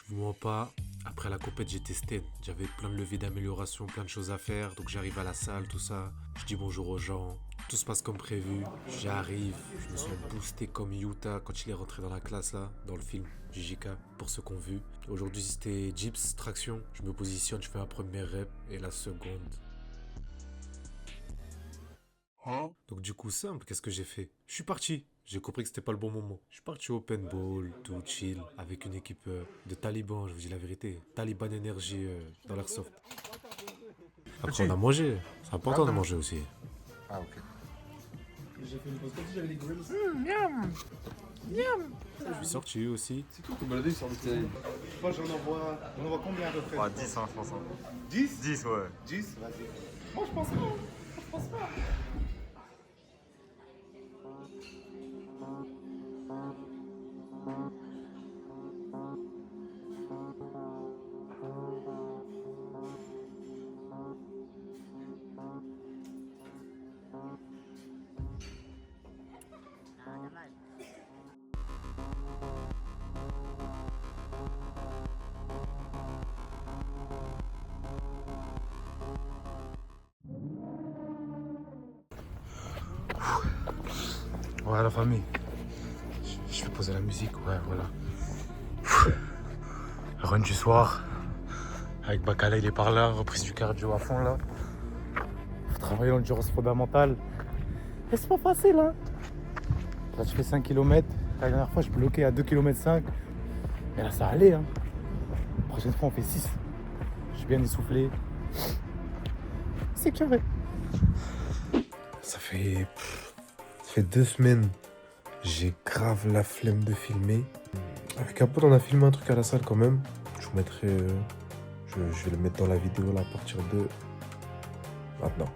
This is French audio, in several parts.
Je vous mens pas, après la compète j'ai testé. J'avais plein de leviers d'amélioration, plein de choses à faire. Donc j'arrive à la salle, tout ça. Je dis bonjour aux gens. Tout se passe comme prévu. J'arrive, je me sens boosté comme Yuta quand il est rentré dans la classe là, dans le film JJK, pour ceux qui ont vu. Aujourd'hui c'était Dips, traction. Je me positionne, je fais un premier rep et la seconde. Donc du coup simple, qu'est-ce que j'ai fait? Je suis parti. J'ai compris que c'était pas le bon moment. Je suis parti au paintball, tout chill, avec une équipe de talibans, je vous dis la vérité. Taliban énergie dans l'airsoft. Après on a mangé, c'est important de manger aussi. Ah, ok. J'ai fait une pause comme si j'avais des grilles. Je suis sorti aussi. C'est cool, comme baladé sur le terrain. Je sais pas, j'en envoie combien à peu près? 10 hein, je pense. 10? 10, ouais. 10? Vas-y. Moi je pense pas. Je pense pas. Ouais la famille. Je vais poser la musique, ouais voilà. Run du soir. Avec Bacala il est par là, reprise du cardio à fond là. Faut travailler l'endurance fondamentale. Et c'est pas facile hein. Là je fais 5 km. La dernière fois je bloquais à 2 km 5. Mais là ça allait hein. La prochaine fois on fait 6. Je suis bien essoufflé. C'est carré. Ça fait 2 semaines. J'ai grave la flemme de filmer. Avec un pote, on a filmé un truc à la salle quand même. Je vous mettrai. Je vais le mettre dans la vidéo là à partir de maintenant.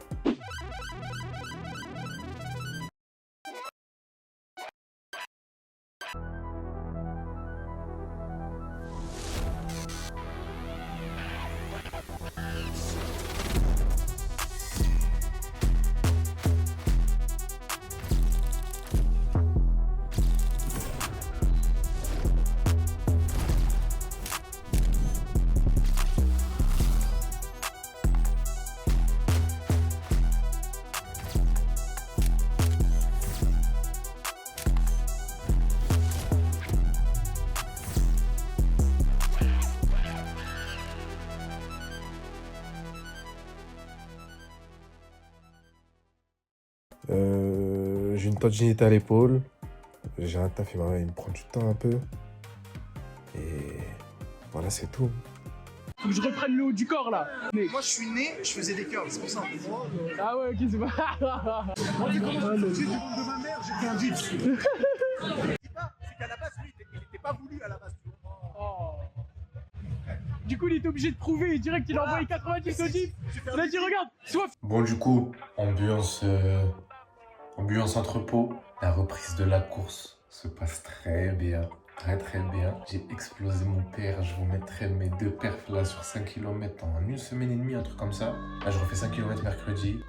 J'ai une tendinite à l'épaule. J'ai un taf, il me prend du temps un peu. Et voilà, c'est tout. Faut que je reprenne le haut du corps là. Mais... Moi je suis né, je faisais des curls, c'est pour ça. Ah ouais, ok, c'est pas. Moi j'ai commencé tout de suite du monde de ma mère, j'ai fait un dips. Ce que je dis pas, c'est qu'à la base, lui, il était pas voulu à la base. Oh. Du coup, il était obligé de prouver direct qu'il a envoyé 90 au dips. Il a dit, regarde, soit. Bon, du coup, ambiance entrepôt. La reprise de la course se passe très bien. Très très bien. J'ai explosé mon père. Je vous mettrai mes 2 perfs là sur 5 km en 1 semaine et demie, un truc comme ça. Là, je refais 5 km mercredi,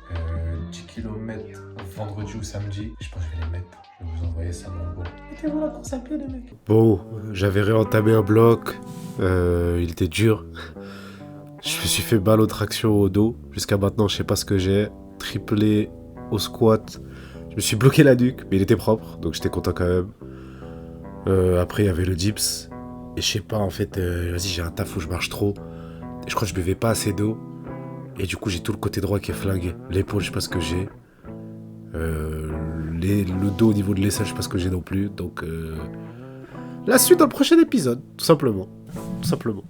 10 km vendredi ou samedi. Je pense que je vais les mettre. Je vais vous envoyer ça dans le bon. Mettez-vous la course à pied, les mecs. Bon, j'avais réentamé un bloc. Il était dur. Je me suis fait balle aux tractions au dos. Jusqu'à maintenant, je sais pas ce que j'ai. Triplé au squat. Je me suis bloqué la nuque, mais il était propre, donc j'étais content quand même. Après, il y avait le dips. Et je sais pas, en fait, vas-y, j'ai un taf où je marche trop. Et je crois que je buvais pas assez d'eau. Et du coup, j'ai tout le côté droit qui est flingué. L'épaule, je sais pas ce que j'ai. Le dos au niveau de l'aisselle, je sais pas ce que j'ai non plus. Donc, la suite dans le prochain épisode, tout simplement. Tout simplement.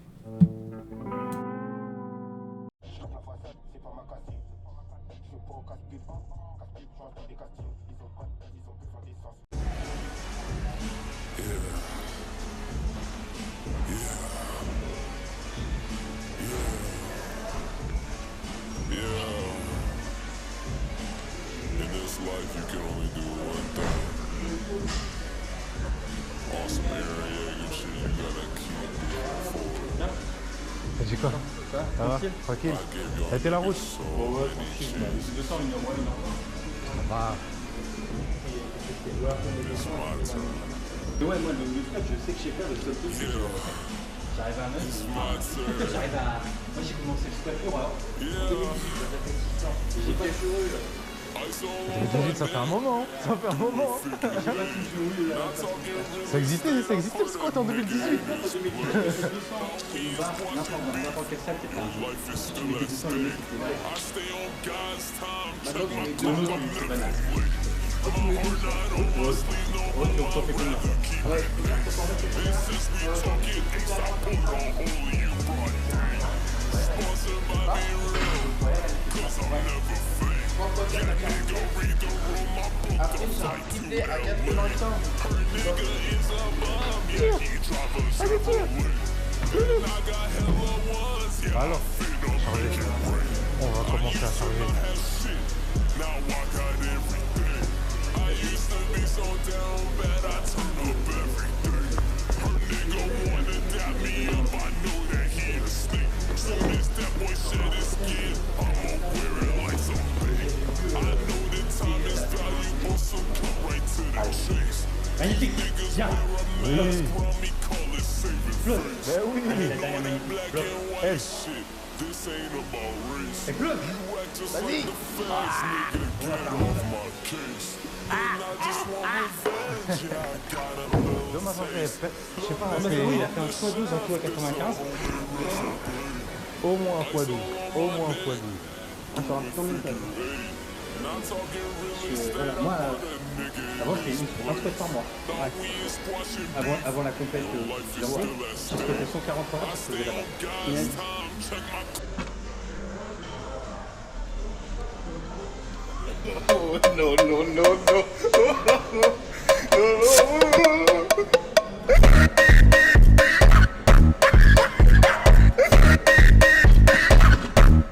life, you can only do one thing. Awesome area, good shit, you gotta keep moving forward. T'as dit quoi? Ça va? Tranquille? Ça a été la route? So many shit. Ça va. It's my turn. Mais ouais, moi, le truc, je sais que je sais faire le seul truc, c'est genre. J'arrive à un œuf, j'arrive à. Moi, j'ai commencé le squat alors. J'ai pas toujours eu. Ça fait un moment, ça fait un moment. Ça existait le squat en 2018. N'importe quelle salle, t'es pas. Tu mettais du sang, le mec, c'était vrai. Maintenant, tu mets 2 ans, c'est banal. On fait combien? Ouais, après, j'ai un triplé à 85. Alors, charger. On va commencer à charger. Magnifique, bien. Oui. Flotte. Ben oui. Allez, la dernière magnifique. Flotte. H. Et flotte. Vas-y. Dommage en fait. Je sais pas, Il a fait un x12 en tout à 95. au moins un x12. Au moins un x12. Encore un petit temps de méthode. Voilà, moi, avant, je fais un squat par mois. Ouais. Avant la compète d'envoi, je squattais 140 par heure, je faisais là-bas. Oh, no, no, no, no.